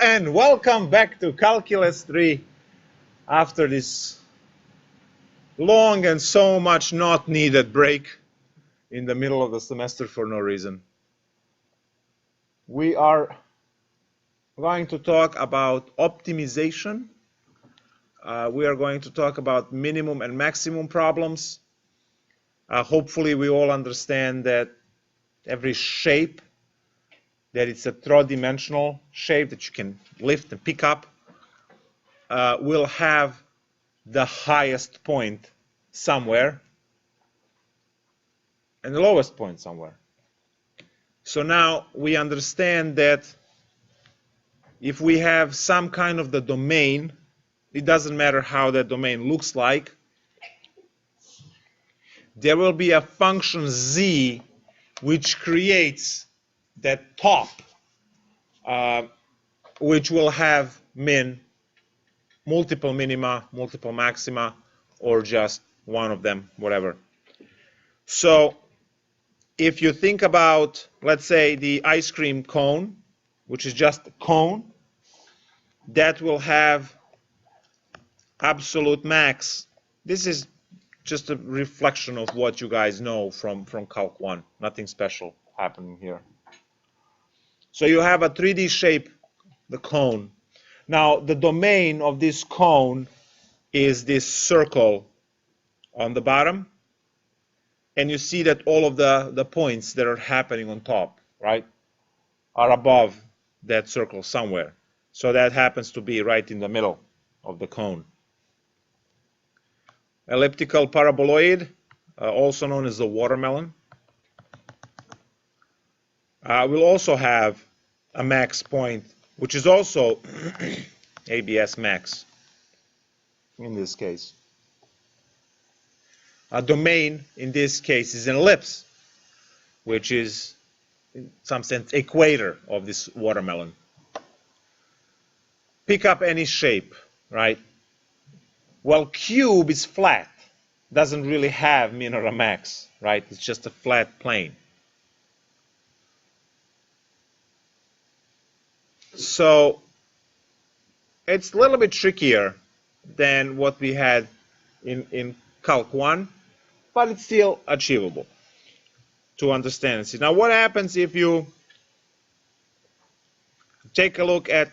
and welcome back to Calculus 3 after this long and so much not needed break in the middle of the semester for no reason. We are going to talk about optimization. We are going to talk about minimum and maximum problems. Hopefully we all understand that every shape, that it's a three-dimensional shape that you can lift and pick up, will have the highest point somewhere and the lowest point somewhere. So now we understand that if we have some kind of the domain, it doesn't matter how that domain looks like, there will be a function z which creates that top, which will have multiple minima, multiple maxima, or just one of them, whatever. So if you think about, let's say, the ice cream cone, which is just a cone, that will have absolute max. This is just a reflection of what you guys know from Calc1. Nothing special happening here. So you have a 3D shape, the cone. Now the domain of this cone is this circle on the bottom, and you see that all of the points that are happening on top, right, are above that circle somewhere. So that happens to be right in the middle of the cone. Elliptical paraboloid, also known as the watermelon, will also have a max point, which is also ABS max in this case. A domain in this case is an ellipse, which is in some sense equator of this watermelon. Pick up any shape, right? Well, cube is flat, doesn't really have min or a max, right? It's just a flat plane. So it's a little bit trickier than what we had in Calc1, but it's still achievable to understand. See, now what happens if you take a look at,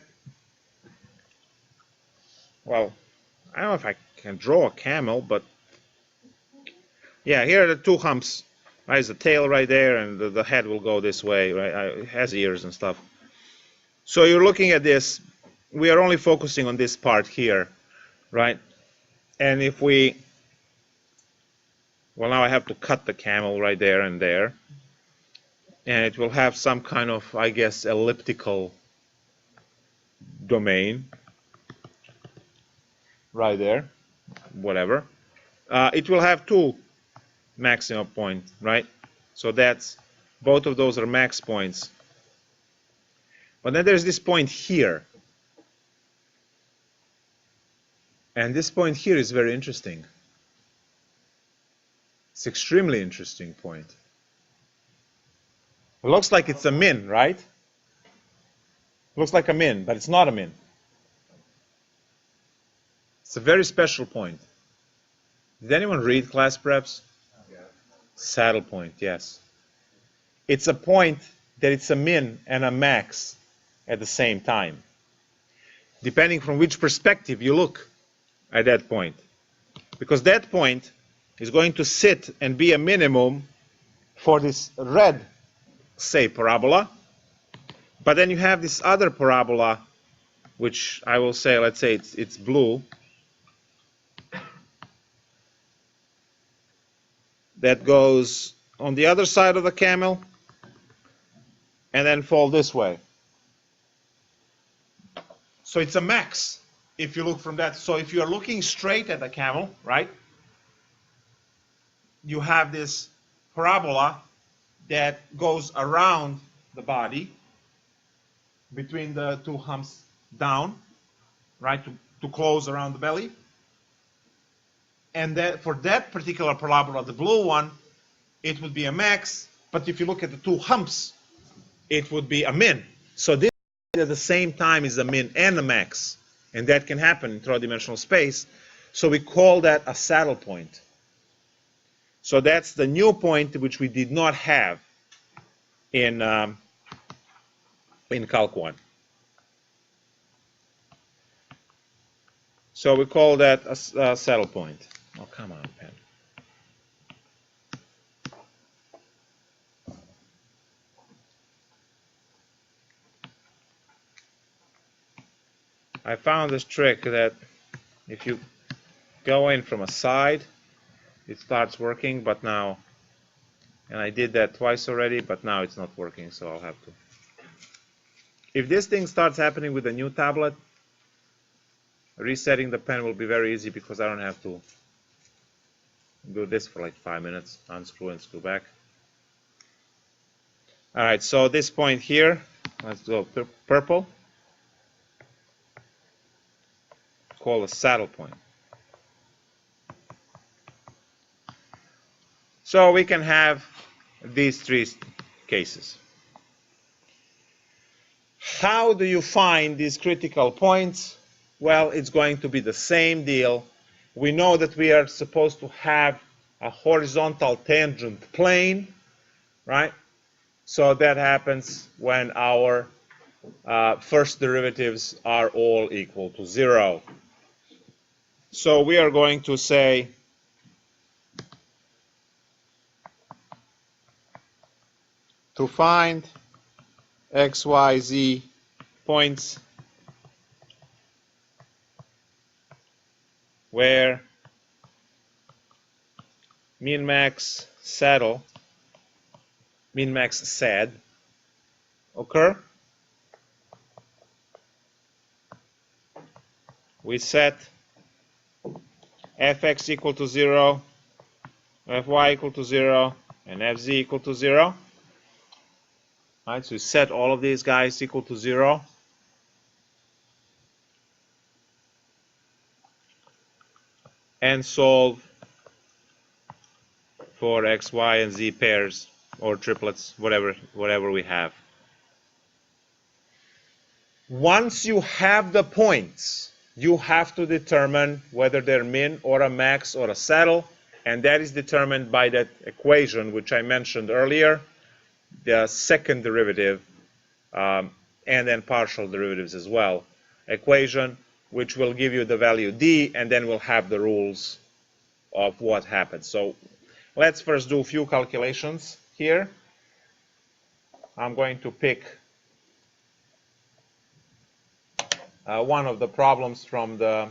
well, I don't know if I can draw a camel, but yeah, here are the two humps. There's the tail right there, and the head will go this way, right? It has ears and stuff. So you're looking at this. We are only focusing on this part here, right? And if we, well, now I have to cut the camel right there and there. And it will have some kind of, I guess, elliptical domain right there, whatever. It will have two maximum points, right? So that's, both of those are max points. But then there's this point here. And this point here is very interesting. It's an extremely interesting point. It looks like it's a min, right? It looks like a min, but it's not a min. It's a very special point. Did anyone read class preps? Yeah. Saddle point, yes. It's a point that it's a min and a max at the same time, depending from which perspective you look at that point. Because that point is going to sit and be a minimum for this red, say, parabola. But then you have this other parabola, which I will say, let's say it's blue, that goes on the other side of the camel and then fall this way. So it's a max if you look from that. So if you're looking straight at the camel, right, you have this parabola that goes around the body between the two humps down, right, to close around the belly. And that for that particular parabola, the blue one, it would be a max. But if you look at the two humps, it would be a min. So this at the same time is a min and a max, and that can happen in third-dimensional space. So we call that a saddle point. So that's the new point which we did not have in Calc1. So we call that a saddle point. Oh, come on, pen. I found this trick that if you go in from a side, it starts working, but now, and I did that twice already, but now it's not working, so I'll have to. If this thing starts happening with a new tablet, resetting the pen will be very easy because I don't have to do this for like 5 minutes, unscrew and screw back. All right, so this point here, let's go purple, call a saddle point. So we can have these three cases. How do you find these critical points? Well, it's going to be the same deal. We know that we are supposed to have a horizontal tangent plane, right? So that happens when our first derivatives are all equal to 0. So we are going to say to find x, y, z points where min-max saddle, min-max sad occur, we set fx equal to 0, fy equal to 0, and fz equal to 0. Right, so we set all of these guys equal to 0. And solve for x, y, and z pairs or triplets, whatever we have. Once you have the points, you have to determine whether they're min or a max or a saddle, and that is determined by that equation which I mentioned earlier, the second derivative, and then partial derivatives as well. Equation which will give you the value d, and then we'll have the rules of what happens. So let's first do a few calculations here. I'm going to pick one of the problems from the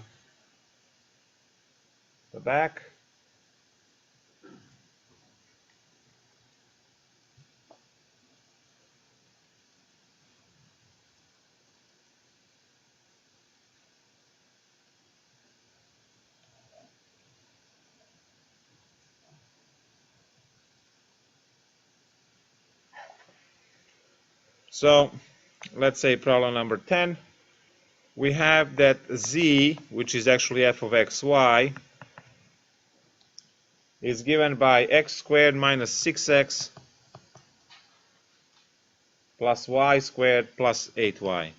back. So let's say problem number 10. We have that z, which is actually f of xy, is given by x squared minus 6x plus y squared plus 8y.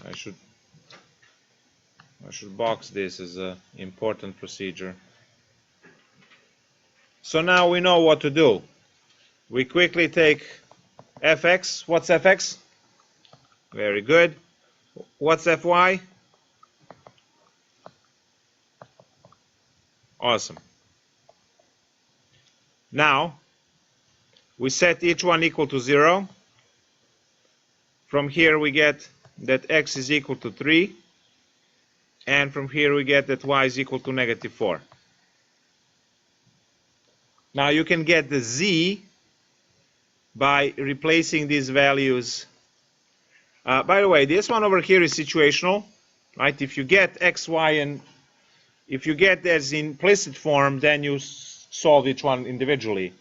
I should box this as an important procedure. So now we know what to do. We quickly take fx. What's fx? Very good. What's fy? Awesome. Now, we set each one equal to 0. From here we get that x is equal to 3. And from here we get that y is equal to -4. Now you can get the z by replacing these values. By the way, this one over here is situational, right? If you get x, y, and if you get as implicit form, then you solve each one individually.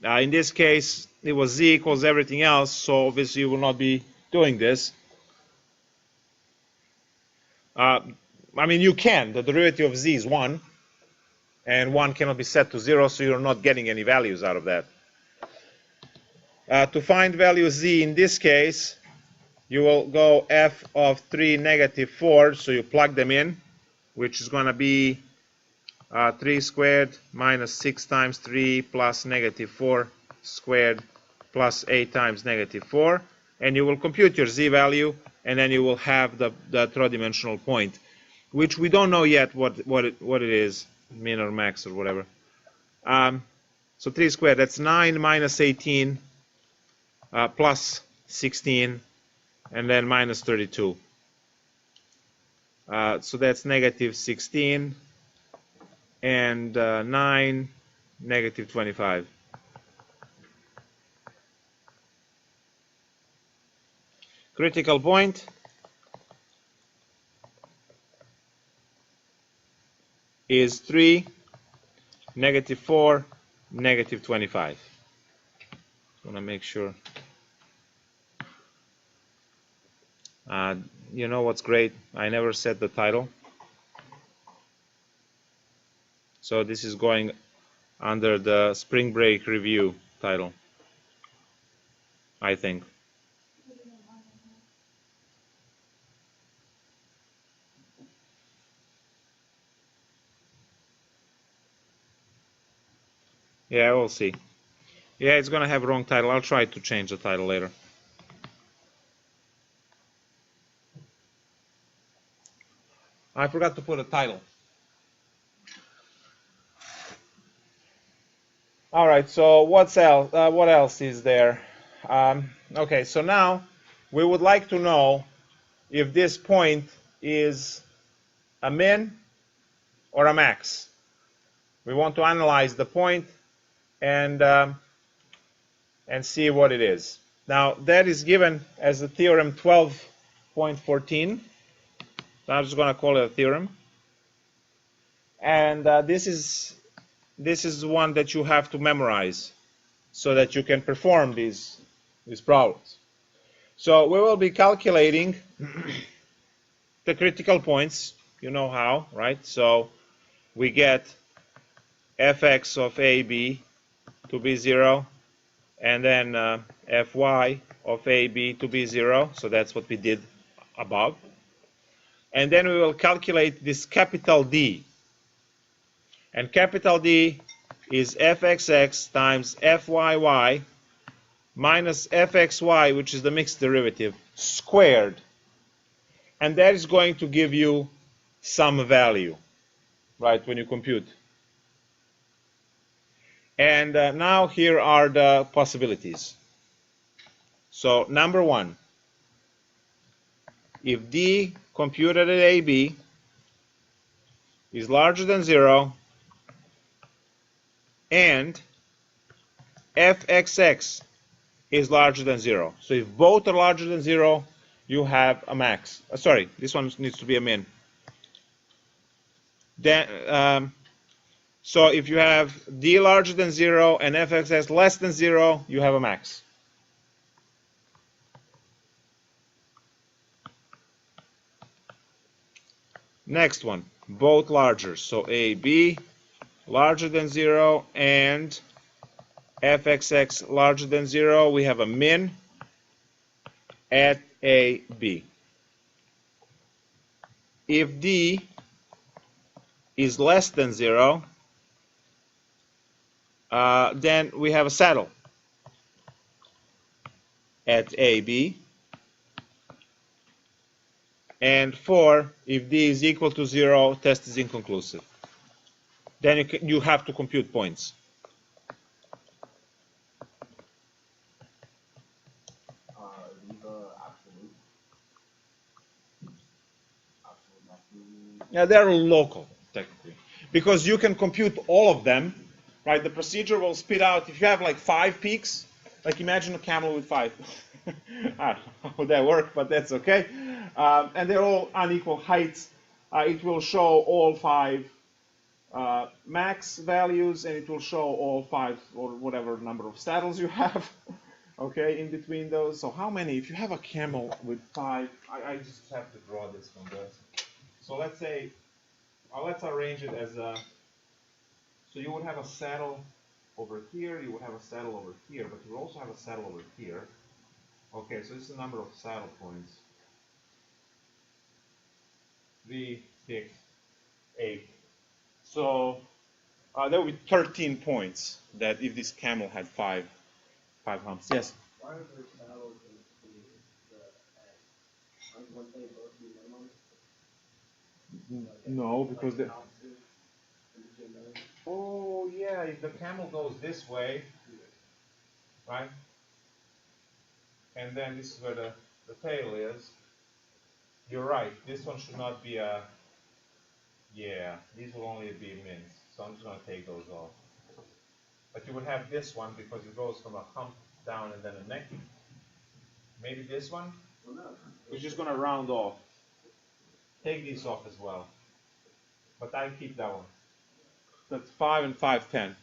In this case, it was z equals everything else, so obviously you will not be doing this. I mean, you can. The derivative of z is 1. and 1 cannot be set to 0, so you're not getting any values out of that. To find value z in this case, you will go f of 3, negative 4, so you plug them in, which is going to be 3 squared minus 6 times 3 plus negative 4 squared plus 8 times negative 4, and you will compute your z value, and then you will have the third-dimensional point, which we don't know yet what it is, min or max or whatever. So 3 squared, that's 9 minus 18 plus 16, and then minus 32. So that's negative 16 and 9, negative 25. Critical point is 3, negative 4, negative 25. I want to make sure. You know what's great? I never set the title. So this is going under the spring break review title, I think. Yeah, we'll see. Yeah, it's going to have a wrong title. I'll try to change the title later. I forgot to put a title. All right, so what else is there? Okay, so now we would like to know if this point is a min or a max. We want to analyze the point and see what it is. Now, that is given as the theorem 12.14. So I'm just going to call it a theorem. And this is one that you have to memorize so that you can perform these problems. So we will be calculating the critical points. You know how, right? So we get fx of ab to be 0, and then fy of ab to be 0. So that's what we did above. And then we will calculate this capital D. And capital D is fxx times fyy minus fxy, which is the mixed derivative, squared. And that is going to give you some value, right, when you compute. And now here are the possibilities. So number 1, if D computed at AB is larger than 0, and fxx is larger than 0. So if both are larger than 0, you have a max. Sorry, this one needs to be a min. Then, so if you have D larger than 0 and fxx less than 0, you have a max. Next one, both larger. So AB larger than 0 and fxx larger than 0, we have a min at AB. If D is less than 0, then we have a saddle at AB. And 4, if D is equal to 0, test is inconclusive. Then you have to compute points. Yeah, they're local, technically. Because you can compute all of them, right? The procedure will spit out, if you have like 5 peaks, like imagine a camel with 5. I don't know how that works, but that's okay. And they're all unequal heights. It will show all 5 max values, and it will show all 5 or whatever number of saddles you have, okay, in between those. So how many? If you have a camel with 5, I just have to draw this one. So let's say, let's arrange it as a So you would have a saddle over here, you would have a saddle over here, but you would also have a saddle over here. Okay, so this is the number of saddle points. 3, 6, 8. So there would be 13 points that if this camel had five humps. Yes? Why are there saddles in the egg? Wouldn't they both be minimum? No, because the... Oh, yeah, if the camel goes this way, right? And then this is where the tail is. You're right, this one should not be a... Yeah, these will only be mins. So I'm just going to take those off. But you would have this one because it goes from a hump down and then a neck. Maybe this one? We're just going to round off. Take these off as well. But I'll keep that one. That's 5 and 5, 10.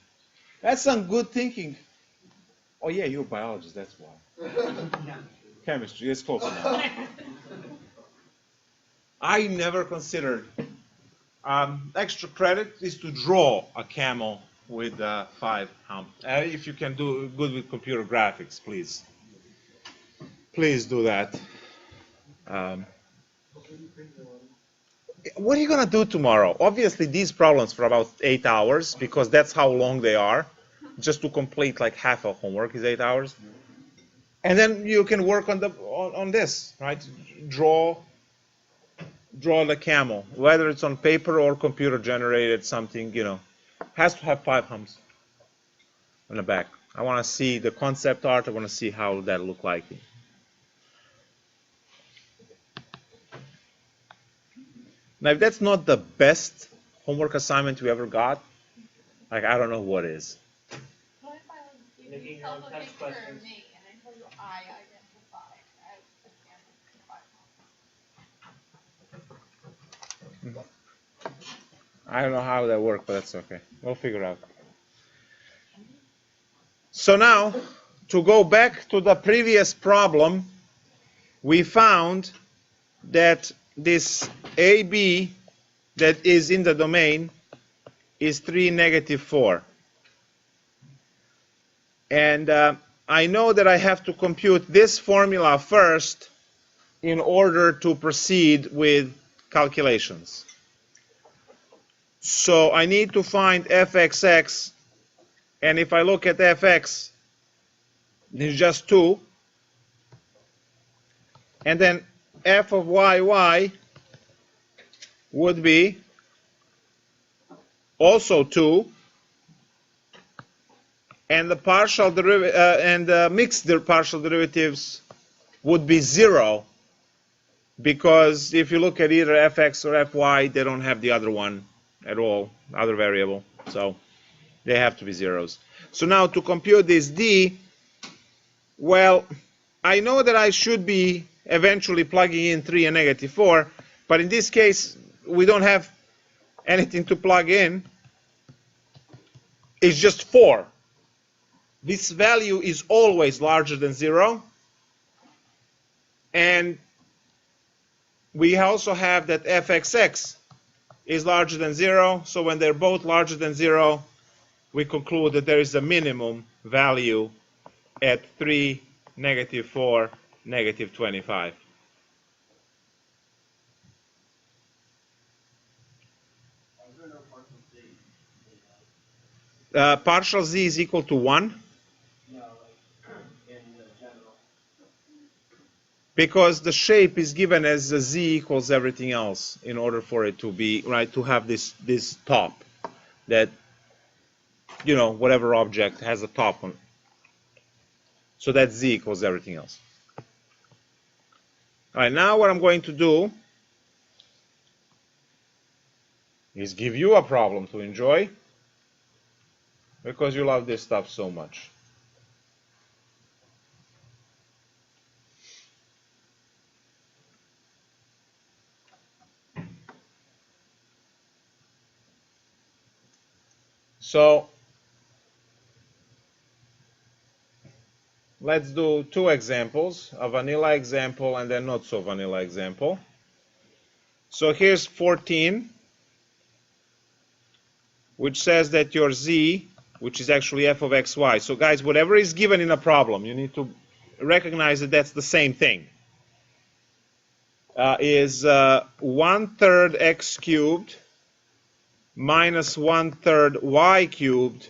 That's some good thinking. Oh yeah, you're a biologist, that's why. Chemistry, it's close enough. I never considered extra credit is to draw a camel with 5 humps. If you can do good with computer graphics, please. Please do that. What are you going to do tomorrow? Obviously, these problems for about 8 hours, because that's how long they are. Just to complete like half of homework is 8 hours. And then you can work on this, right? Draw the camel, whether it's on paper or computer generated something, you know, has to have 5 humps on the back. I want to see the concept art. I want to see how that look like. Now, if that's not the best homework assignment we ever got, like, I don't know what is. What if I give yourself a picture of me and I told you I identify as a camel? I don't know how that works, but that's okay. We'll figure it out. So now, to go back to the previous problem, we found that this AB that is in the domain is 3, negative 4. And I know that I have to compute this formula first in order to proceed with calculations. So I need to find fxx, and if I look at fx, it's just 2. And then f of yy would be also 2, and the partial derivative and the mixed partial derivatives would be 0, because if you look at either fx or fy, they don't have the other one at all, other variable, so they have to be zeros. So now to compute this d, well, I know that I should be eventually plugging in 3 and negative 4, but in this case we don't have anything to plug in. It's just 4. This value is always larger than 0, and we also have that fxx is larger than 0, so when they're both larger than 0, we conclude that there is a minimum value at 3, negative 4, negative 25. Partial z is equal to 1. No, like in general. Because the shape is given as z equals everything else in order for it to be, right, to have this top that, you know, whatever object has a top on. So that z equals everything else. All right, now what I'm going to do is give you a problem to enjoy, because you love this stuff so much. So let's do 2 examples, a vanilla example and then not so vanilla example. So here's 14. which says that your z, which is actually f of xy. So guys, whatever is given in a problem, you need to recognize that that's the same thing. Is 1/3 x cubed minus 1/3 y cubed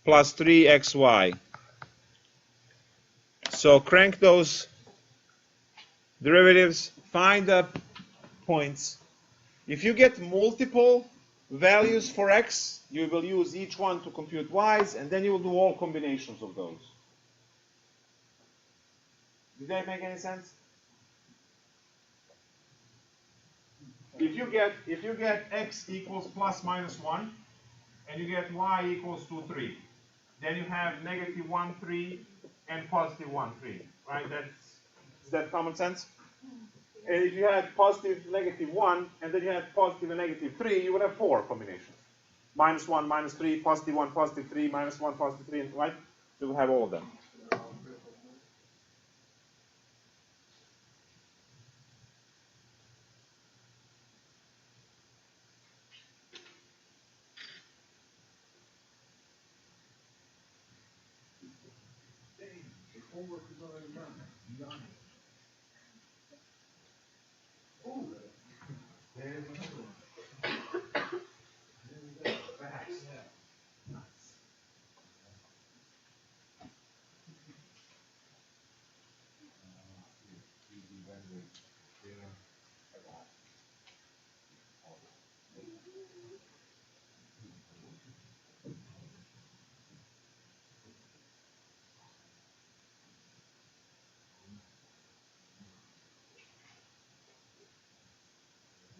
plus 3xy. So crank those derivatives, find the points. If you get multiple values for x, you will use each one to compute y's, and then you will do all combinations of those. Did that make any sense? If you get x equals plus minus 1, and you get y equals to 3, then you have negative 1, 3, and positive 1, 3. Right? Is that common sense? And if you had positive, negative 1, and then you had positive and negative 3, you would have 4 combinations. Minus 1, minus 3, positive 1, positive 3, minus 1, positive 3, right? So you have all of them.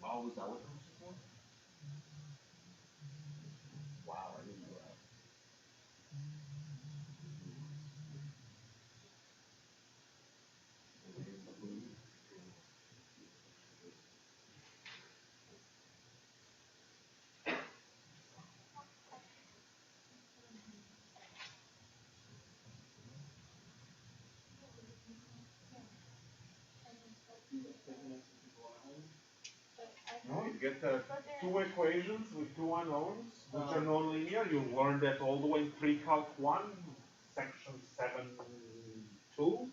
Oh, was that what it was for? Wow, I didn't know that. No, you get two equations with two unknowns, which are nonlinear. You learned that all the way in pre-calc 1, section 7.2.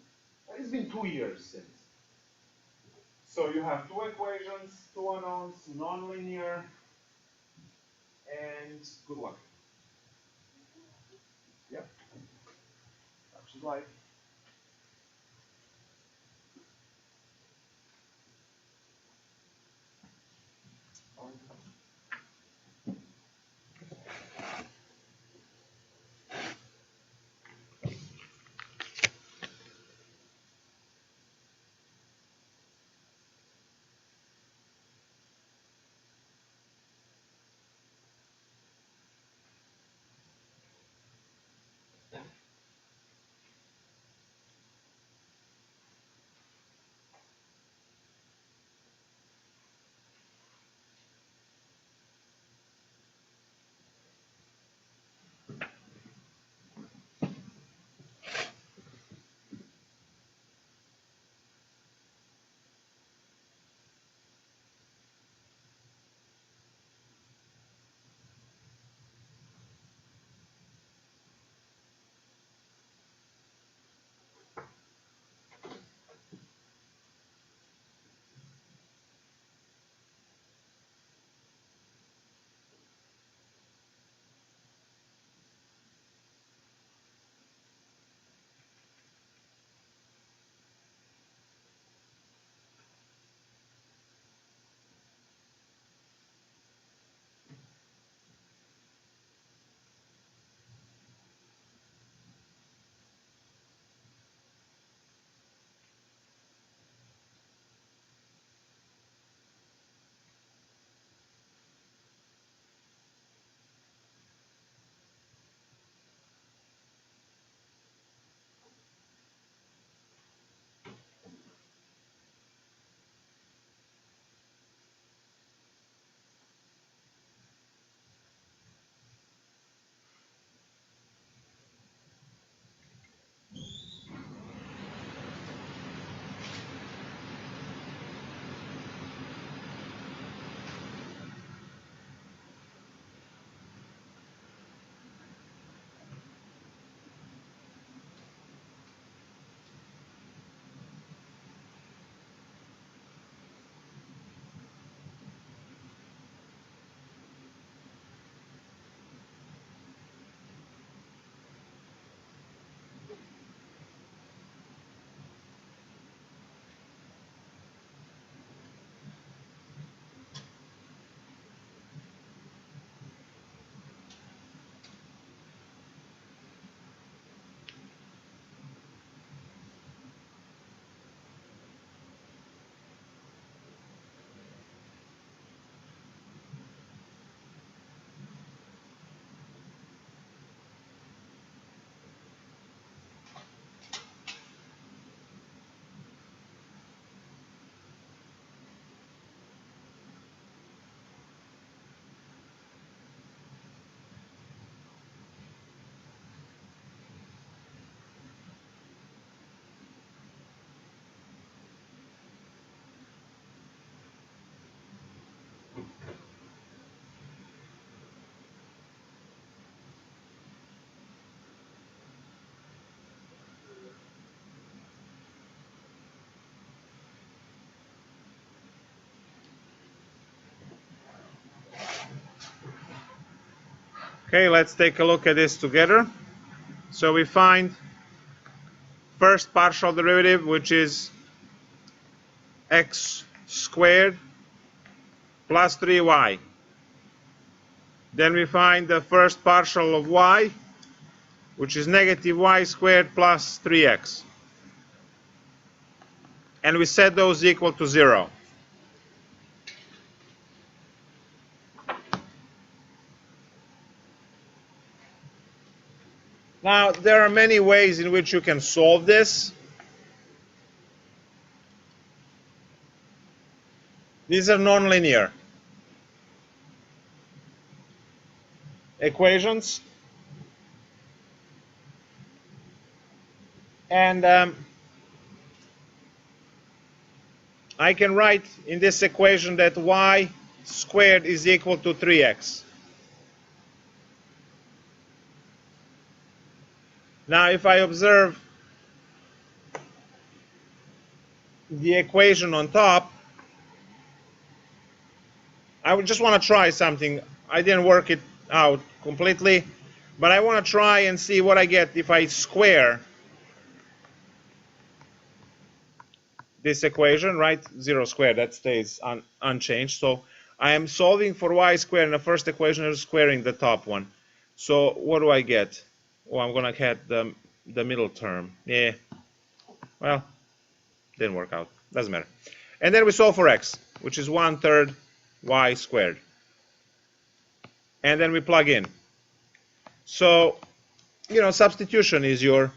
It's been 2 years since. So you have two equations, two unknowns, nonlinear, and good luck. Yep. That's just life. Okay, let's take a look at this together. So we find first partial derivative, which is x squared plus 3y. Then we find the first partial of y, which is negative y squared plus 3x. And we set those equal to 0. Now, there are many ways in which you can solve this. These are nonlinear equations. And I can write in this equation that y squared is equal to 3x. Now, if I observe the equation on top, I would just want to try something. I didn't work it out completely, but I want to try and see what I get if I square this equation, right? 0 squared, that stays unchanged. So I am solving for y squared in the first equation and squaring the top one. So what do I get? Oh, I'm going to get the middle term. Yeah, well, didn't work out. Doesn't matter. And then we solve for x, which is 1/3 y squared. And then we plug in. So, substitution is your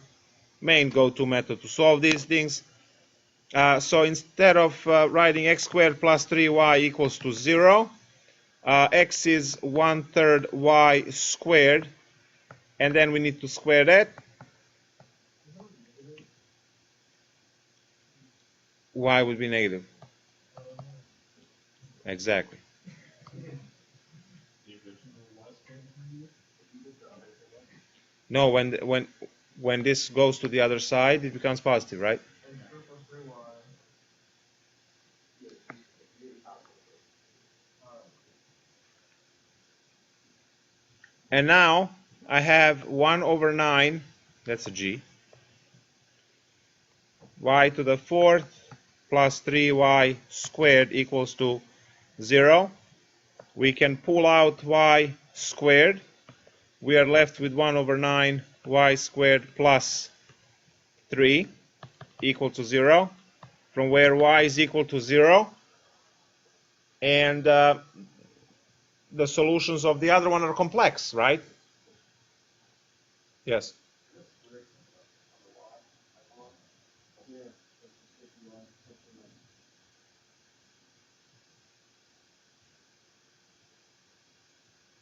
main go-to method to solve these things. So instead of writing x squared plus 3y equals to 0, x is 1/3 y squared, and then we need to square that. Y would be negative. Exactly. No, when this goes to the other side, it becomes positive, right? And now I have 1/9, that's a g, y to the 4th plus 3y squared equals to 0. We can pull out y squared. We are left with 1/9 y squared plus 3 equal to 0, from where y is equal to 0. And the solutions of the other one are complex, right? Yes.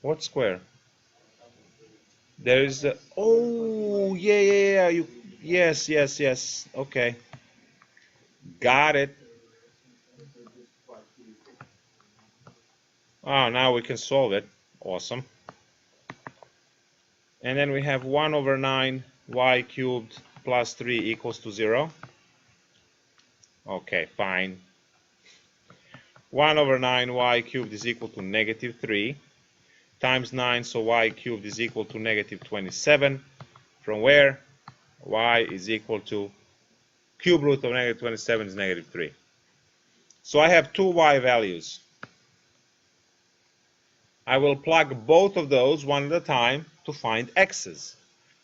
What square? There is oh, yeah. Yes. Okay. Got it. Oh, now we can solve it. Awesome. And then we have 1/9 y cubed plus 3 equals to 0. Okay, fine. 1/9 y cubed is equal to negative 3 times 9, so y cubed is equal to negative 27, from where y is equal to cube root of negative 27 is negative 3. So I have two y values. I will plug both of those one at a time to find x's.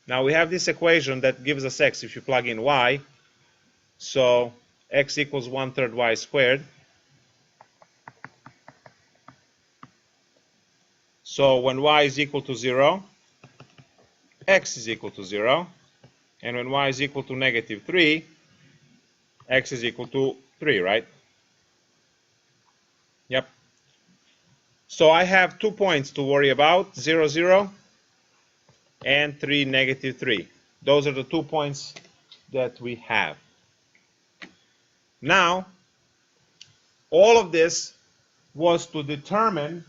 Now we have this equation that gives us x if you plug in y. So x equals 1/3 y squared. So when y is equal to 0, x is equal to 0. And when y is equal to negative 3, x is equal to 3, right? Yep. So I have 2 points to worry about, 0, 0, and 3, negative 3. Those are the 2 points that we have. Now, all of this was to determine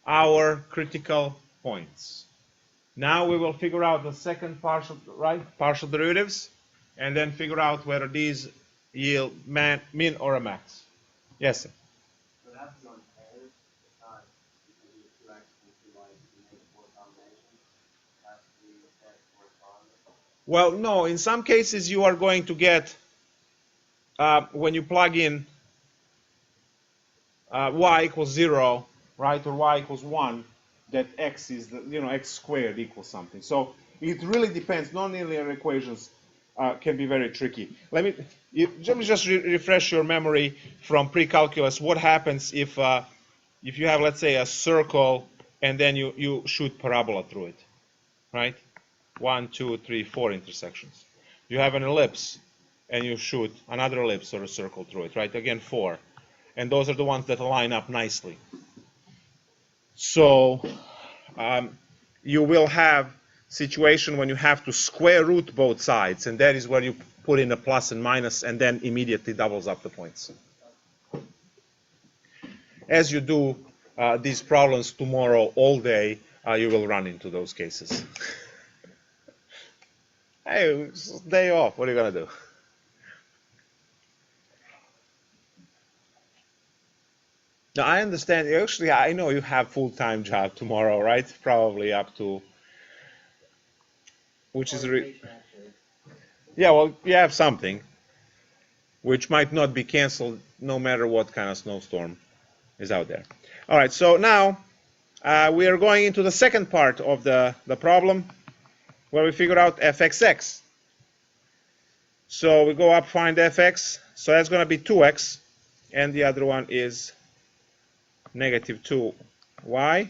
our critical points. Now we will figure out the second partial derivatives, and then figure out whether these yield min or a max. Yes, sir. So that's on pairs, it's not because you have 2x and 2y and negative Well, no, in some cases you are going to get, when you plug in y equals 0, right, or y equals 1, that x is, x squared equals something. So it really depends. Nonlinear equations can be very tricky. Let me just refresh your memory from pre-calculus. What happens if you have, let's say, a circle and then you shoot parabola through it, right? 1, 2, 3, 4 intersections. You have an ellipse and you shoot another ellipse or a circle through it, right? Again, 4. And those are the ones that line up nicely. So you will have situation when you have to square root both sides, and that is where you put in a plus and minus, and then immediately doubles up the points. As you do these problems tomorrow all day, you will run into those cases. Hey, it's day off. What are you going to do? Now, I understand. Actually, I know you have full-time job tomorrow, right? Probably up to, which is, yeah, well, you have something, which might not be canceled no matter what kind of snowstorm is out there. All right, so now we are going into the second part of the problem, where we figure out fxx. So we go up, find fx. So that's going to be 2x, and the other one is negative 2y.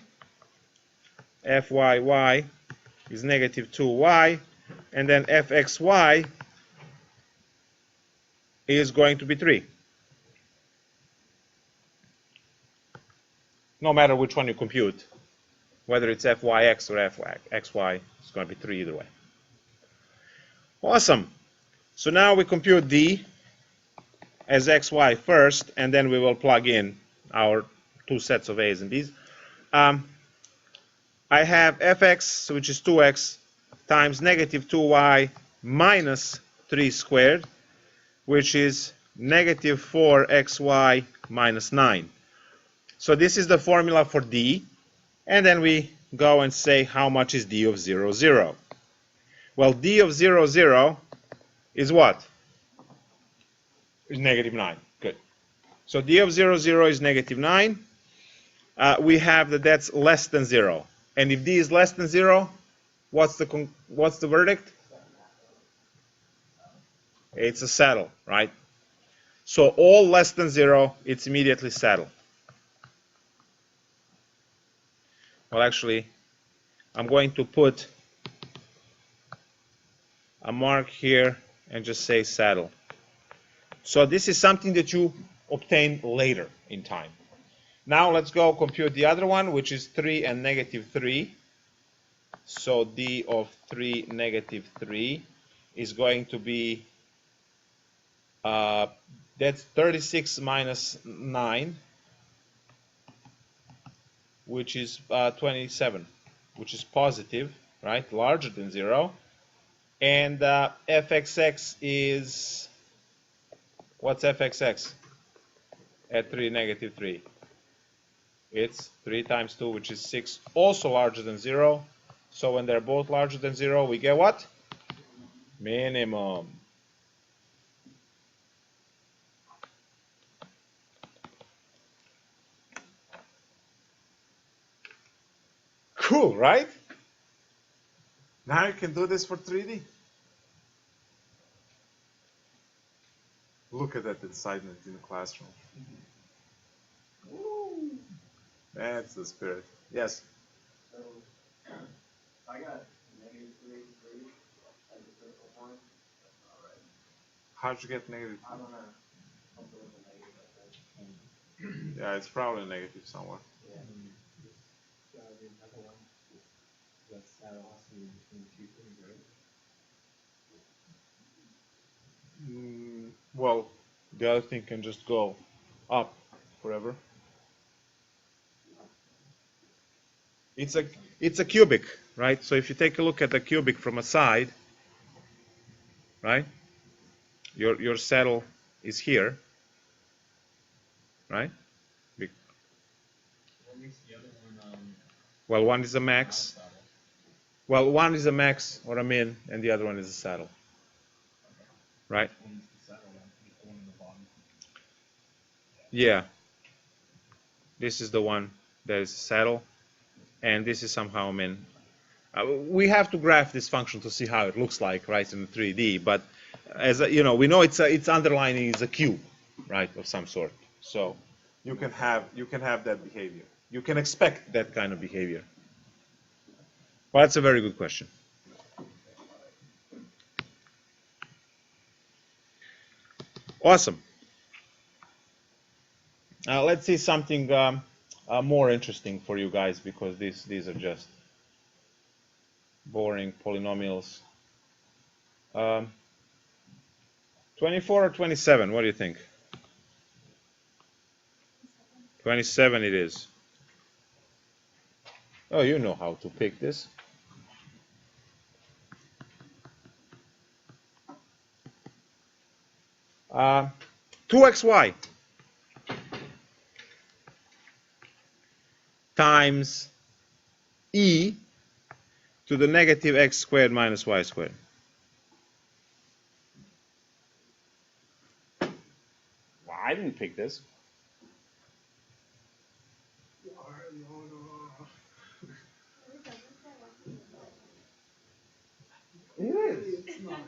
Fyy is negative 2y, and then fxy is going to be 3. No matter which one you compute, whether it's fyx or fxy, it's going to be 3 either way. Awesome. So now we compute d as xy first, and then we will plug in our two sets of a's and b's. I have fx, which is 2x, times negative 2y minus 3 squared, which is negative 4xy minus 9. So this is the formula for d. And then we go and say how much is d of 0, 0. Well, d of 0, 0 is what? Is negative 9. Good. So d of 0, 0 is negative 9. We have that that's less than 0. And if d is less than 0, what's the verdict? It's a saddle, right? So all less than 0, it's immediately saddle. Well, actually, I'm going to put a mark here and just say saddle. So this is something that you obtain later in time. Now let's go compute the other one, which is 3 and negative 3. So d of 3, negative 3 is going to be, that's 36 minus 9, which is 27, which is positive, right? Larger than 0. And fxx is, what's fxx at 3, negative 3? It's 3 times 2, which is 6, also larger than 0. So when they're both larger than 0, we get what? Minimum. Cool, right? Now you can do this for 3D. Look at that excitement in the classroom. Woo. That's the spirit. Yes? So, I got negative 3 as a critical point. That's not right. How'd you get negative? I don't know. Something with a negative, I think. Yeah, it's probably negative somewhere. Yeah. Another one. That's also between 2 things, right? Well, the other thing can just go up forever. It's a cubic, right? So if you take a look at the cubic from a side, right? Your saddle is here, right? What makes the other one, Well, one is a max. Well, one is a max or a min, and the other one is a saddle. Right? One's the saddle, the one in the bottom. Yeah. This is the one that is a saddle, and this is somehow a min. We have to graph this function to see how it looks like, right, in 3D. But as you know, we know it's underlining is a cube, right, of some sort. So you can have that behavior. You can expect that kind of behavior. Well, that's a very good question. Awesome. Let's see something more interesting for you guys, because these are just boring polynomials. 24 or 27? What do you think? 27 it is. Oh, you know how to pick this. Uh, 2xy times e to the negative x squared minus y squared. Well, I didn't pick this. It is. It's not.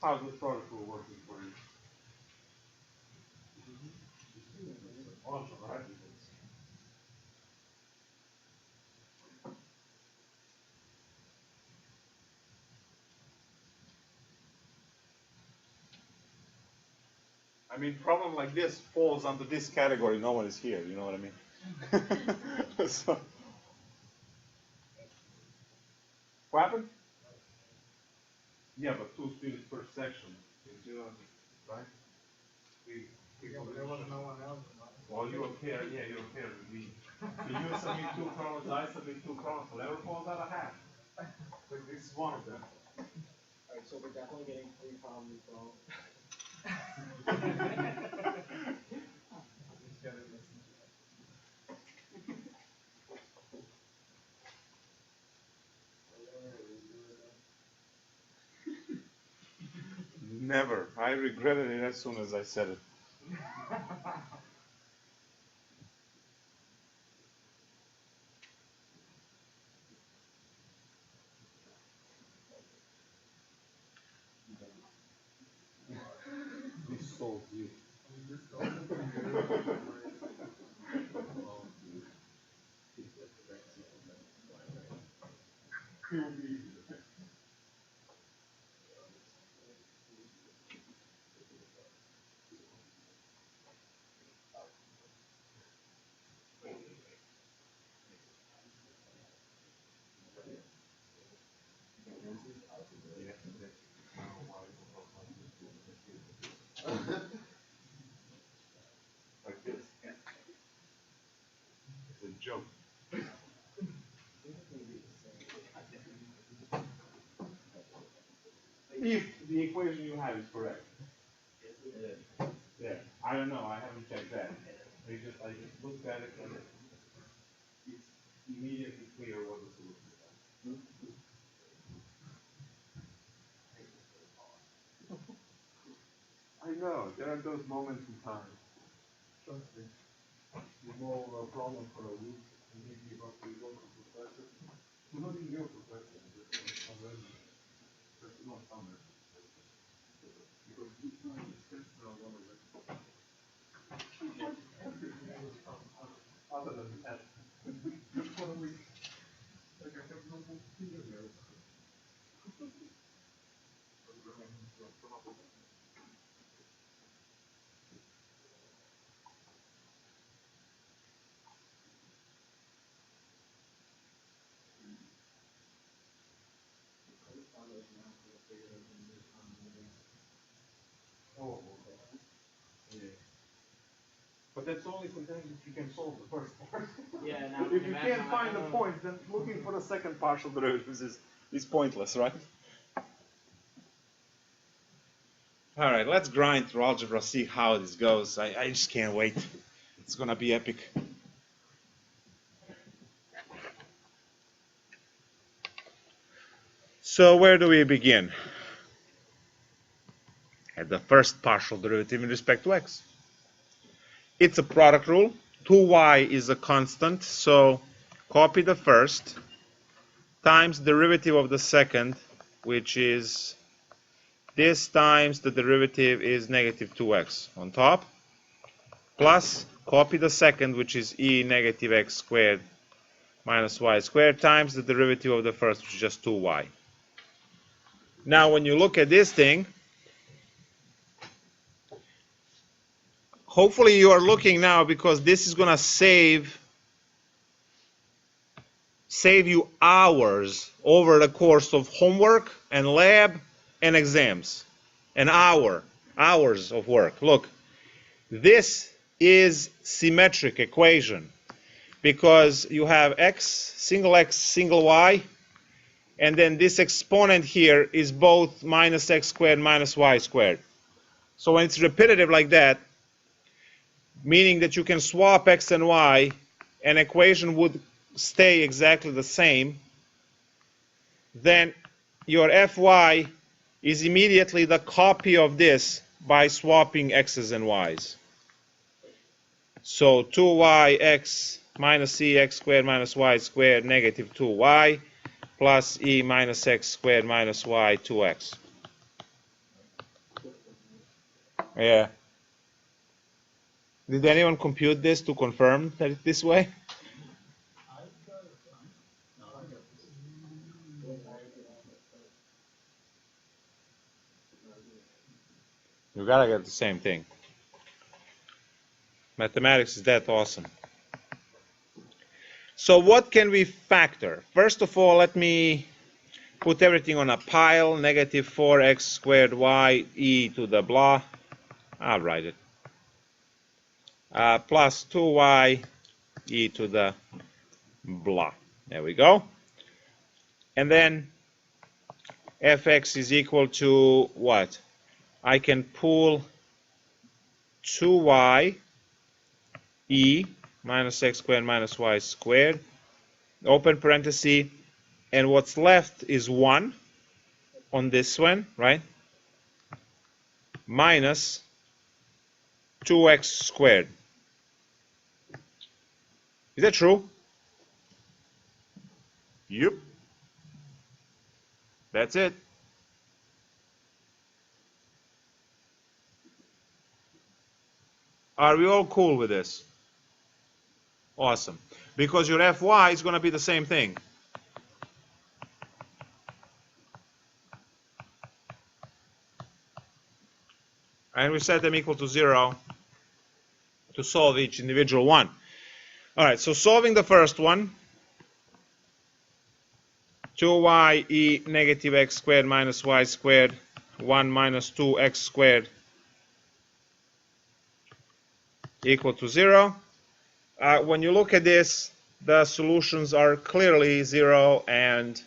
how's the product rule working for you? Awesome, right? I mean, problem like this falls under this category. No one is here. You know what I mean? So, what happened? Yeah, but 2 students per section. You know, right? There was no one else. Well, you're a pair. Yeah, you're a pair with me. So you submit 2 problems. I submit 2 problems. Whatever falls out of half. But this is one of them. Alright, so we're definitely getting 3 problems wrong. Never. I regretted it as soon as I said it. This solves you. Like this. It's a joke. If the equation you have is correct. Yeah, I don't know. I haven't checked that. I just looked at it and it's immediately clear what the solution is. I know. There are those moments in time. Trust me. You more of a problem for a week, and you give up the work of professor. You don't even go professor. That's not somewhere. Because each time you stress out one of it. Other than that. Just for a week. Like I have no more fingernails. Oh, yeah. But that's only sometimes if you can solve the first part. Yeah, now If you can't find the points, then looking for the second partial derivatives is pointless, right? All right, let's grind through algebra, see how this goes. I just can't wait. It's going to be epic. So where do we begin? At the first partial derivative in respect to x. It's a product rule. 2y is a constant, so copy the first times derivative of the second, which is this times the derivative is negative 2x on top, plus copy the second, which is e negative x squared minus y squared times the derivative of the first, which is just 2y. Now when you look at this thing, hopefully you are looking now because this is going to save you hours over the course of homework and lab and exams. An hours of work. Look, this is symmetric equation because you have x, single y, and then this exponent here is both minus x squared minus y squared. So when it's repetitive like that, meaning that you can swap x and y, an equation would stay exactly the same, then your fy is immediately the copy of this by swapping x's and y's. So 2yx minus e x squared minus y squared negative 2y plus e minus x squared minus y 2x. Yeah. Did anyone compute this to confirm that it's this way? You gotta get the same thing. Mathematics is that awesome. So what can we factor? First of all, let me put everything on a pile. Negative 4x squared y e to the blah. I'll write it. Plus 2y e to the blah. There we go. And then fx is equal to what? I can pull 2y e minus x squared minus y squared, open parenthesis, and what's left is 1 on this one, right? Minus 2x squared. Is that true? Yep. That's it. Are we all cool with this? Awesome. Because your fy is going to be the same thing. And we set them equal to 0 to solve each individual one. All right, so solving the first one, 2y e negative x squared minus y squared, 1 minus 2x squared equal to 0. When you look at this, the solutions are clearly 0 and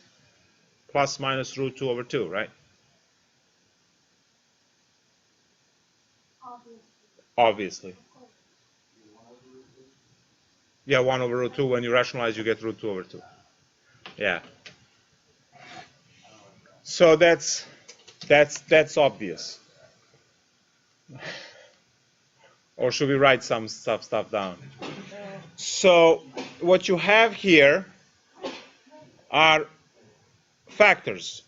plus minus root 2 over 2, right? Obviously. Yeah, 1 over root 2. When you rationalize, you get root 2 over 2. Yeah. So that's obvious. Or should we write some stuff down? So what you have here are factors.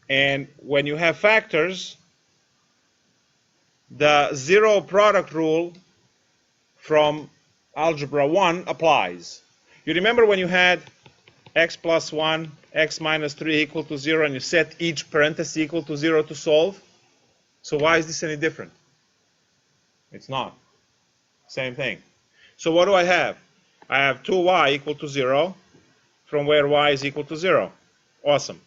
And when you have factors, the zero product rule from algebra 1 applies. You remember when you had x plus 1, x minus 3 equal to 0, and you set each parenthesis equal to 0 to solve? So why is this any different? It's not. Same thing. So what do I have? I have 2y equal to 0, from where y is equal to 0. Awesome.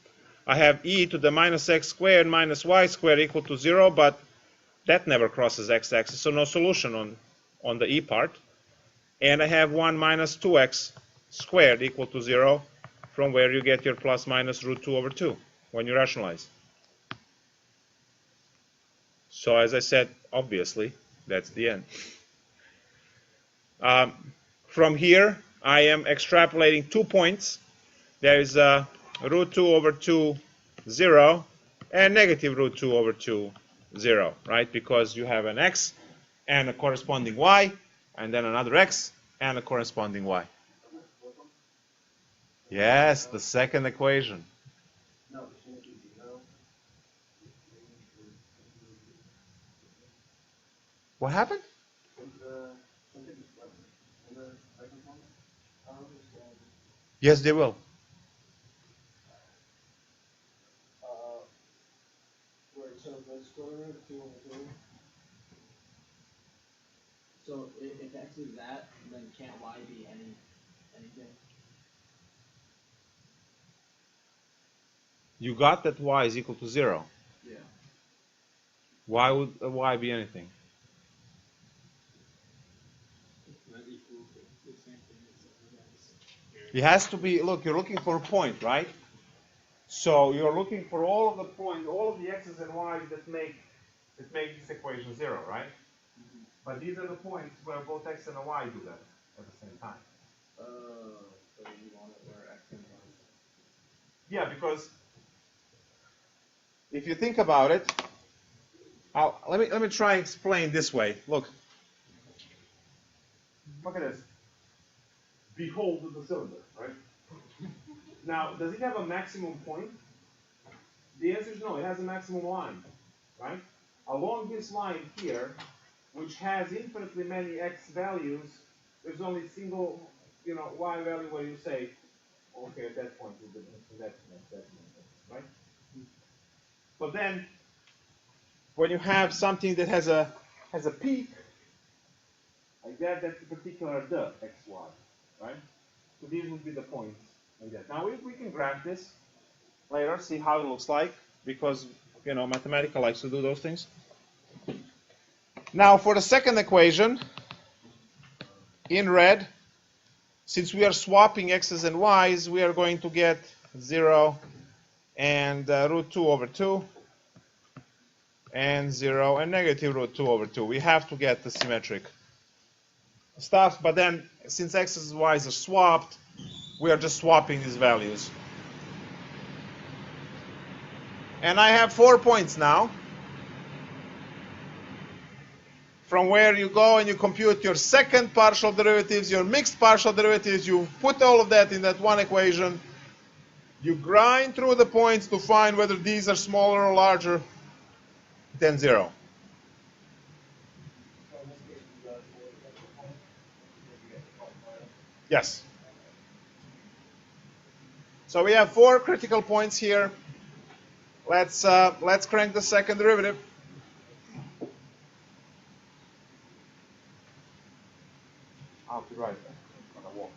I have e to the minus x squared minus y squared equal to 0, but that never crosses x-axis, so no solution on the e part. And I have 1 minus 2x squared equal to 0, from where you get your plus minus root 2 over 2 when you rationalize. So as I said, obviously, that's the end. From here, I am extrapolating 2 points. There is root 2 over 2, 0, and negative root 2 over 2, 0, right? Because you have an x and a corresponding y, and then another x and a corresponding y. Yes, the second equation. What happened? Yes, they will. So the square root of 2 over 2. So if x is that, then can't y be anything? You got that y is equal to 0. Yeah. Why would a y be anything? It has to be, look, you're looking for a point, right? So you're looking for all of the points, all of the x's and y's that make this equation 0, right? Mm-hmm. But these are the points where both x and y do that at the same time. So you want it where x and y. Yeah, because if you think about it, let me try and explain this way. Look at this. Behold the cylinder, right? Now, does it have a maximum point? The answer is no. It has a maximum line, right? along this line here, which has infinitely many x values, there's only single, y value where you say, okay, at that point is that right? But then, when you have something that has a peak, like that, that's a particular xy, right? So these would be the points like that. Now we can graph this later, see how it looks like, because Mathematica likes to do those things. Now for the second equation, in red, since we are swapping x's and y's, we are going to get 0 and root 2 over 2, and 0 and negative root 2 over 2. We have to get the symmetric stuff, but then since x's and y's are swapped, we are just swapping these values. And I have 4 points now, from where you go and you compute your second partial derivatives, your mixed partial derivatives, you put all of that in that one equation, you grind through the points to find whether these are smaller or larger than 0. Yes. So we have 4 critical points here. Let's crank the second derivative. I'll be right back. I'm gonna walk.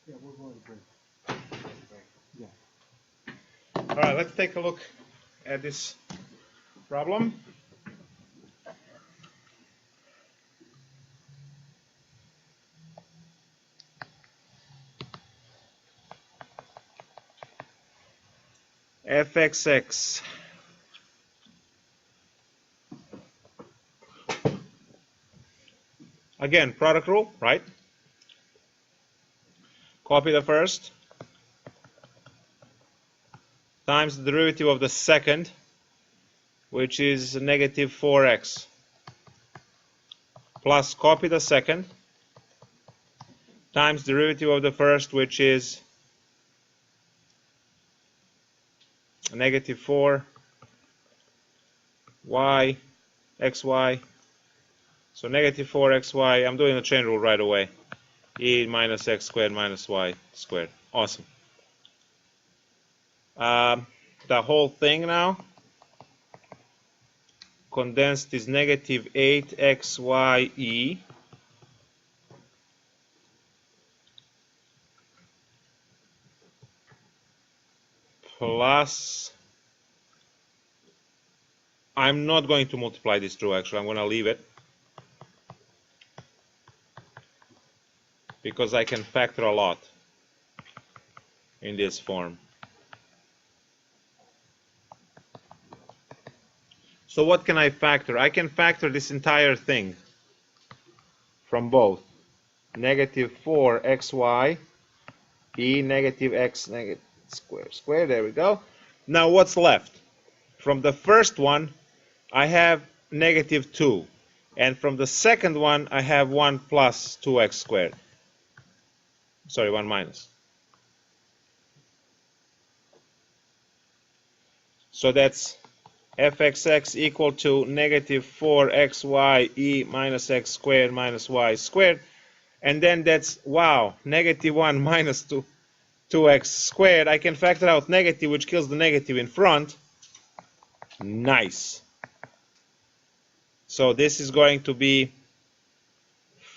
Yeah, we're going to break. Yeah. All right, let's take a look at this problem. fxx again, product rule, right? Copy the first times the derivative of the second, which is negative 4x, plus copy the second times the derivative of the first, which is negative 4 y, xy. So negative 4xy, I'm doing the chain rule right away. E minus x squared minus y squared. Awesome. The whole thing now condensed is negative 8xye plus, I'm not going to multiply this through actually, I'm going to leave it because I can factor a lot in this form. So what can I factor? I can factor this entire thing from both. Negative 4xy e negative x negative square. There we go. Now what's left? From the first one, I have negative 2. And from the second one, I have 1 plus 2x squared. Sorry, 1 minus. So that's fxx equal to negative 4xy e minus x squared minus y squared. And then that's, wow, negative 1 minus 2x squared. I can factor out negative, which kills the negative in front. Nice. So this is going to be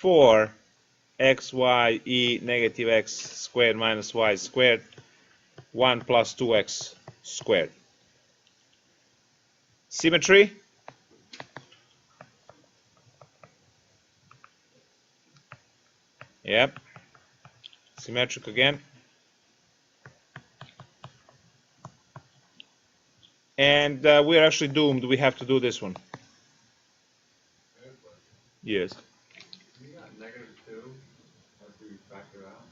4xy e negative x squared minus y squared 1 plus 2x squared. Symmetry? Yep. Symmetric again. And we're actually doomed. We have to do this one. Yes. You got negative 2 after you factor out.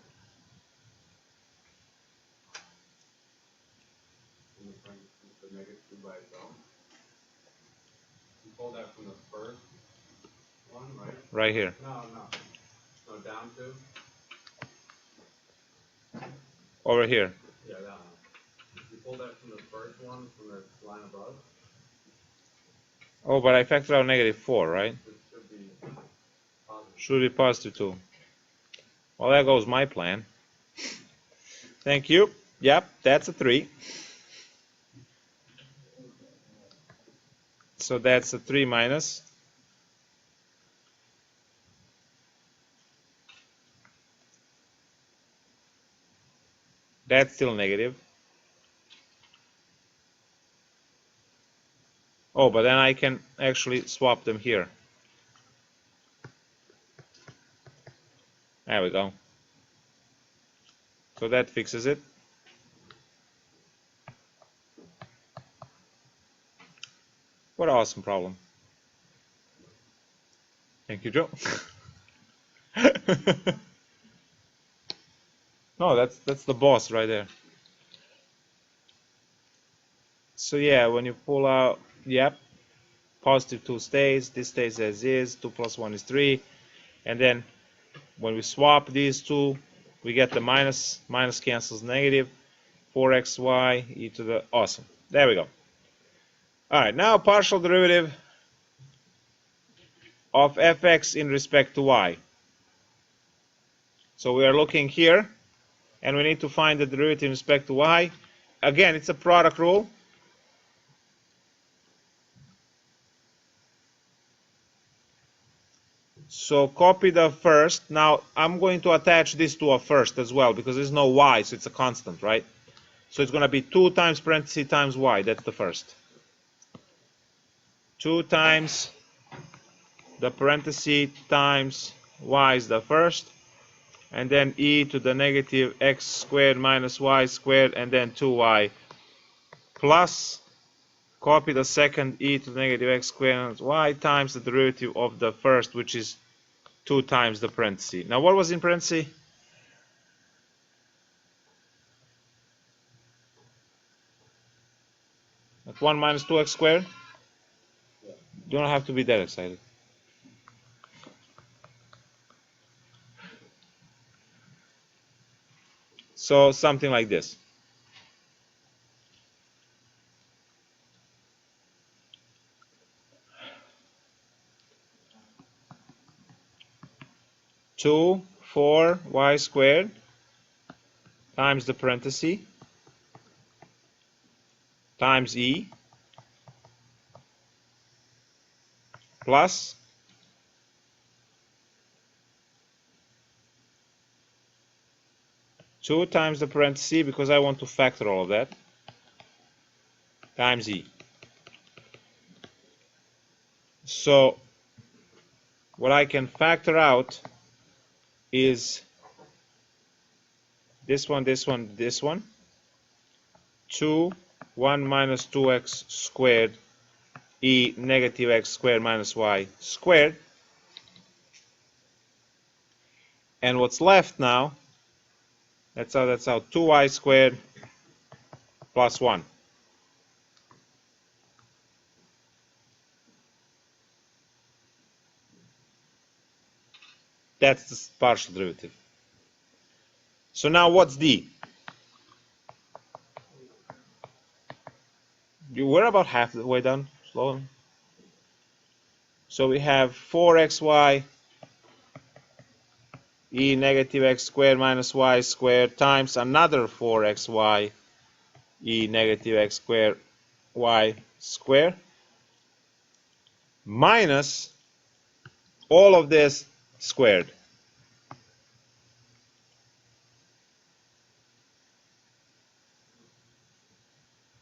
The negative 2 by itself. You pull that from the first one, right? Right here. No, down 2. Over here. Yeah, that one. You pull that from the first one, from the line above. Oh, but I factored out negative 4, right? It should be positive. Should be positive 2. Well, there goes my plan. Thank you. Yep, that's a 3. So that's a 3 minus. That's still negative. Oh, but then I can actually swap them here. There we go. So that fixes it. What an awesome problem. Thank you, Joe. No, that's the boss right there. So yeah, when you pull out, yep, positive 2 stays, this stays as is, 2 plus 1 is 3, and then when we swap these two, we get the minus cancels negative, 4xy e to the, awesome. There we go. All right, now partial derivative of fx in respect to y. So we are looking here, and we need to find the derivative in respect to y. Again, it's a product rule. So copy the first. Now I'm going to attach this to a first as well because there's no y, so it's a constant, right? So it's going to be 2 times parenthesis times y. That's the first. 2 times the parenthesis times y is the first. And then e to the negative x squared minus y squared, and then 2y plus, copy the second, e to the negative x squared minus y times the derivative of the first, which is 2 times the parenthesis. Now what was in parenthesis? That's 1 minus 2x squared? You don't have to be that excited. So something like this. 2, 4, y squared times the parenthesis times e plus 2 times the parenthesis, because I want to factor all of that, times e. So what I can factor out is this one, this one, this one. 2, 1 minus 2x squared e negative x squared minus y squared. And what's left now, that's out 2y squared plus 1. That's the partial derivative. So now what's d? We're about half the way done. Slow. So we have 4xy e negative x squared minus y squared times another 4xy e negative x squared y squared minus all of this squared.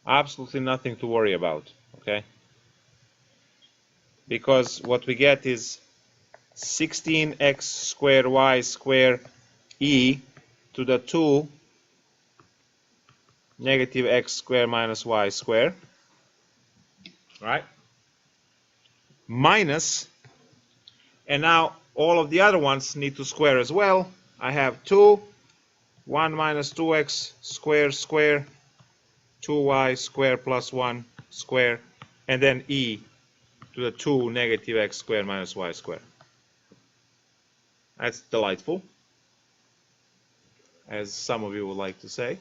Absolutely nothing to worry about, okay? Because what we get is 16x squared y squared e to the 2 negative x squared minus y squared, right? Minus, and now all of the other ones need to square as well. I have 2, 1 minus 2x squared square, 2y squared plus 1 square, and then e to the 2 negative x squared minus y squared. That's delightful, as some of you would like to say.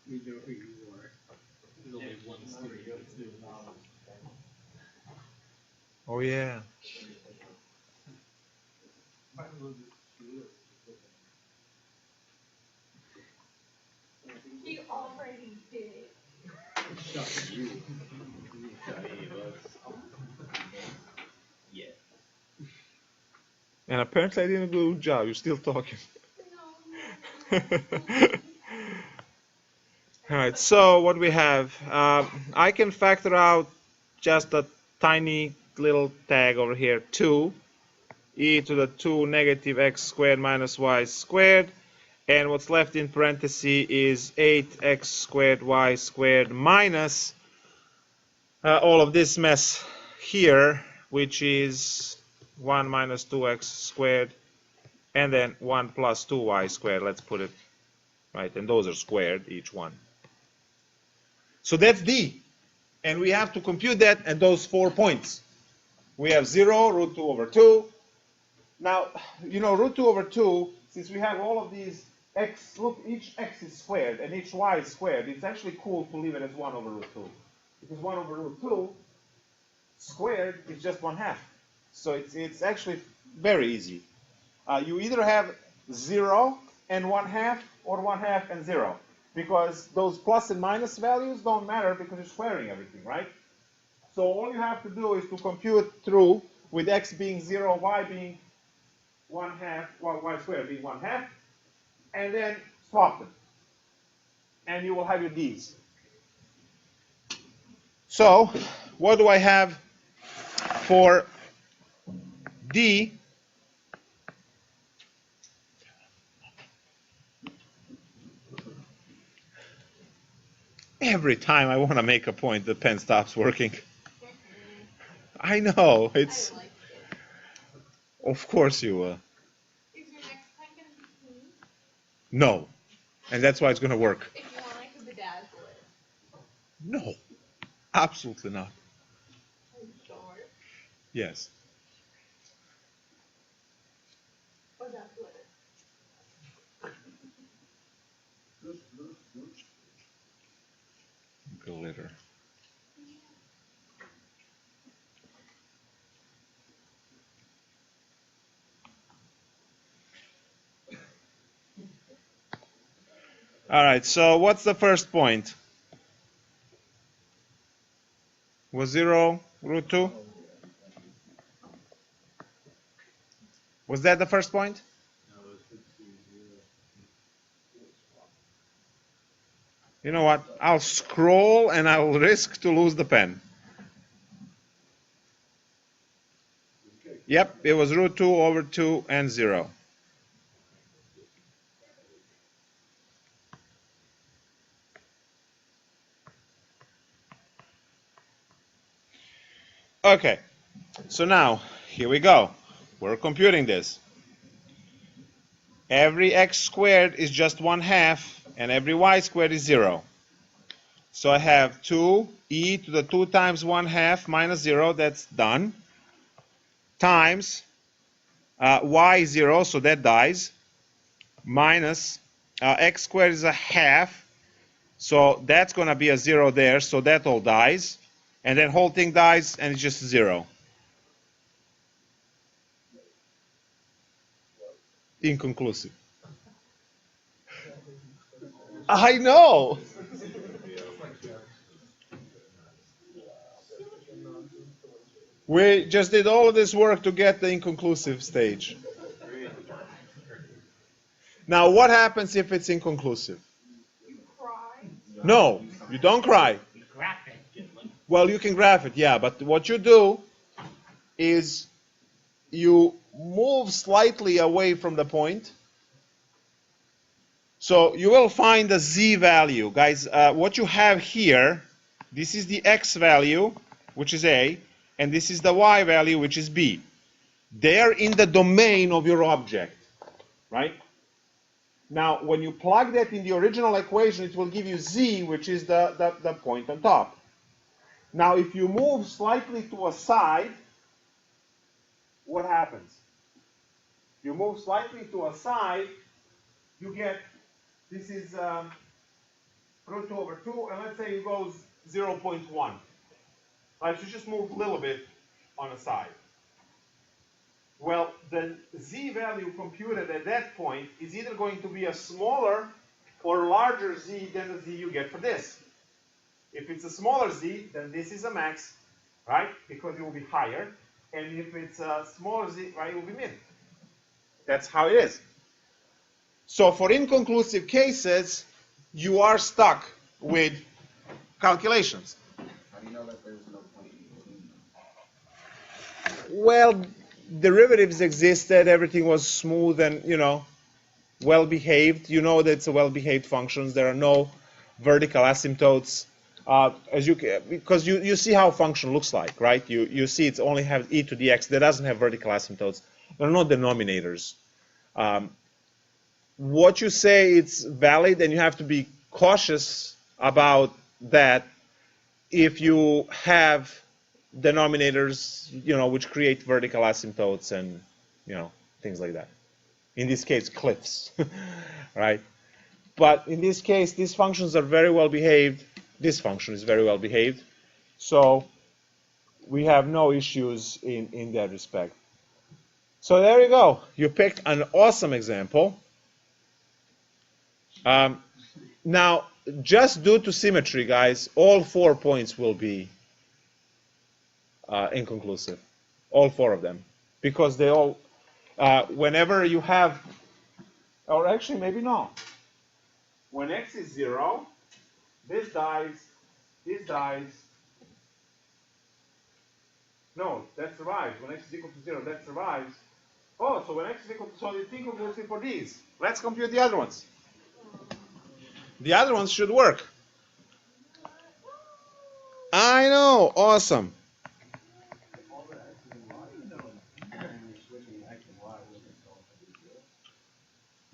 We know who you are. There's only one student that's doing this. Oh yeah. He already did. Shut you. Shut any of us. Yeah. And apparently I did a good job. You're still talking. All right, so what we have, I can factor out just a tiny little tag over here, 2 e to the 2 negative x squared minus y squared, and what's left in parentheses is 8x squared y squared minus all of this mess here, which is 1 minus 2x squared, and then 1 plus 2y squared, let's put it right, and those are squared, each one. So that's d, and we have to compute that at those 4 points. We have 0, root 2 over 2. Now, you know, root 2 over 2, since we have all of these x, look, each x is squared and each y is squared, it's actually cool to leave it as 1 over root 2. Because 1 over root 2 squared is just 1/2. So it's actually very easy. You either have 0 and 1/2 or 1/2 and 0. Because those plus and minus values don't matter because you're squaring everything, right? So all you have to do is to compute through with x being 0, y being 1/2, well, y squared being 1/2, and then swap them. And you will have your d's. So what do I have for d? Every time I want to make a point, the pen stops working. I know, it's... I like it. Of course you will. Is your next pen going to be clean? No. And that's why it's going to work. If you want, I could bedazzle it. No. Absolutely not. Are you sure? Yes. Or that glitter. Glitter. All right, so what's the first point? Was 0 root 2? Was that the first point? You know what? I'll scroll and I'll risk to lose the pen. Yep, it was root 2 over 2 and 0. Okay, so now here we go. We're computing this. Every x squared is just 1/2, and every y squared is 0. So I have 2e to the 2 times 1/2 minus 0, that's done, times y 0, so that dies, minus x squared is 1/2, so that's going to be a 0 there, so that all dies, and then whole thing dies, and it's just 0. Inconclusive. I know. We just did all of this work to get the inconclusive stage. Now, what happens if it's inconclusive? You cry. No, you don't cry. Well, you can graph it, yeah, but what you do is you move slightly away from the point. So you will find the z value. Guys, what you have here, this is the x value, which is a, and this is the y value, which is b. They are in the domain of your object, right? Now, when you plug that in the original equation, it will give you z, which is the point on top. Now, if you move slightly to a side, what happens? You move slightly to a side, you get, this is root 2 over 2, and let's say it goes 0.1. Right, so just move a little bit on a side. Well, the z value computed at that point is either going to be a smaller or larger z than the z you get for this. If it's a smaller z, then this is a max, right? Because it will be higher. And if it's a smaller z, right, it will be min. That's how it is. So for inconclusive cases, you are stuck with calculations. How do you know that there's no point? Well, derivatives existed, everything was smooth and, well behaved. You know that it's a well behaved function. There are no vertical asymptotes. Because you see how a function looks like, right? You see it's only have e to the x. That doesn't have vertical asymptotes. There are no denominators. What you say it's valid, and you have to be cautious about that if you have denominators, which create vertical asymptotes and, things like that. In this case, cliffs, right? But in this case, these functions are very well behaved. This function is very well behaved. So we have no issues in that respect. So there you go. You picked an awesome example. Now, just due to symmetry, guys, all 4 points will be inconclusive. All 4 of them. Because they all, whenever you have, or actually maybe not. When x is 0, this dies, this dies. No, that survives. When x is equal to 0, that survives. Oh, so when x is equal to, so it's inconclusive for these. Let's compute the other ones. The other ones should work. I know, awesome.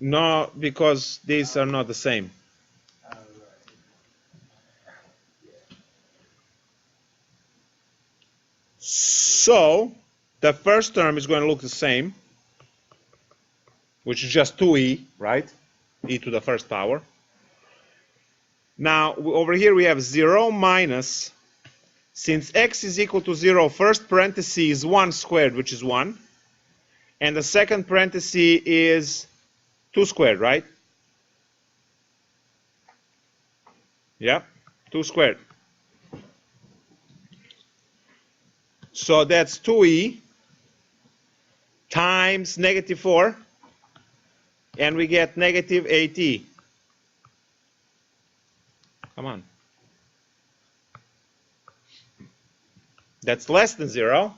No, because these are not the same. So, The first term is going to look the same, which is just 2e, right? E to the first power. Now, over here we have 0 minus, since x is equal to 0, first parenthesis is 1 squared, which is 1. And the second parenthesis is 2 squared, right? Yep, 2 squared. So that's 2e times negative 4, and we get negative 8e. Come on. That's less than 0.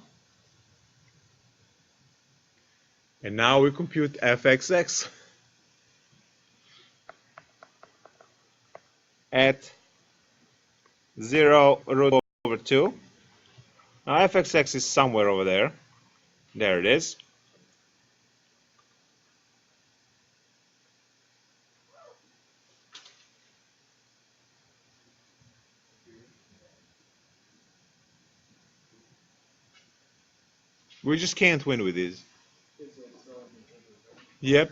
And now we compute fxx at 0 root over 2. Now fxx is somewhere over there. There it is. We just can't win with these. Yep.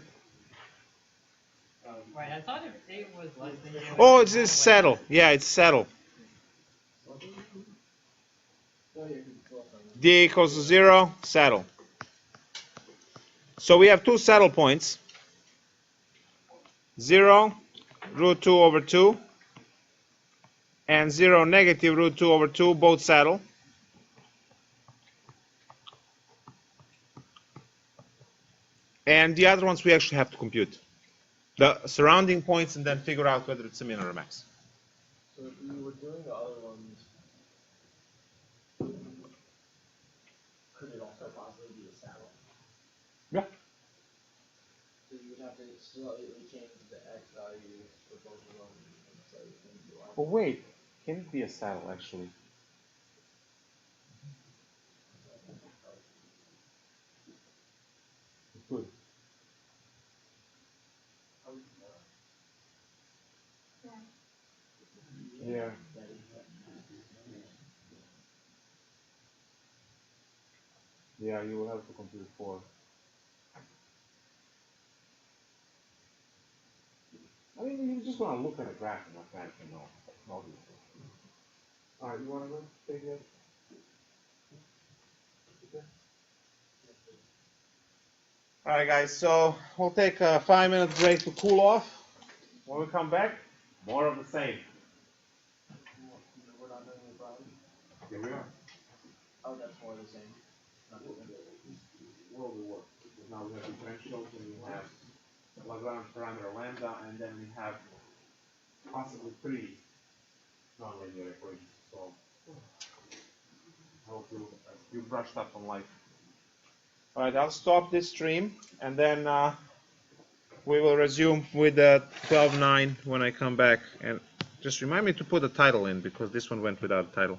Right, I thought if it was less than you. Oh, it's settle. Yeah, it's settle. D equals to 0, settle. So we have two settle points. 0, root 2 over 2, and 0, negative root 2 over 2, both settle. And the other ones we actually have to compute. The surrounding points and then figure out whether it's a min or a max. So if you were doing the other ones, could it also possibly be a saddle? Yeah. So you would have to slightly change the x values for both of them and slightly change the y. But wait, can it be a saddle actually? Good. Yeah. Yeah, you will have to compute 4. I mean, you just want to look at a graph and what kind of know. Obviously. All right, you want to go take it? Okay. All right, guys. So we'll take a 5-minute break to cool off. When we come back, more of the same. We're not doing the problem? Here we are. Oh, that's more the same. Not the same. World will work. Because now we have differentials and we have Lagrange parameter lambda, and then we have possibly 3 nonlinear equations. So I hope you brushed up on life. All right, I'll stop this stream, and then we will resume with 12.9 when I come back. And just remind me to put a title in, because this one went without a title.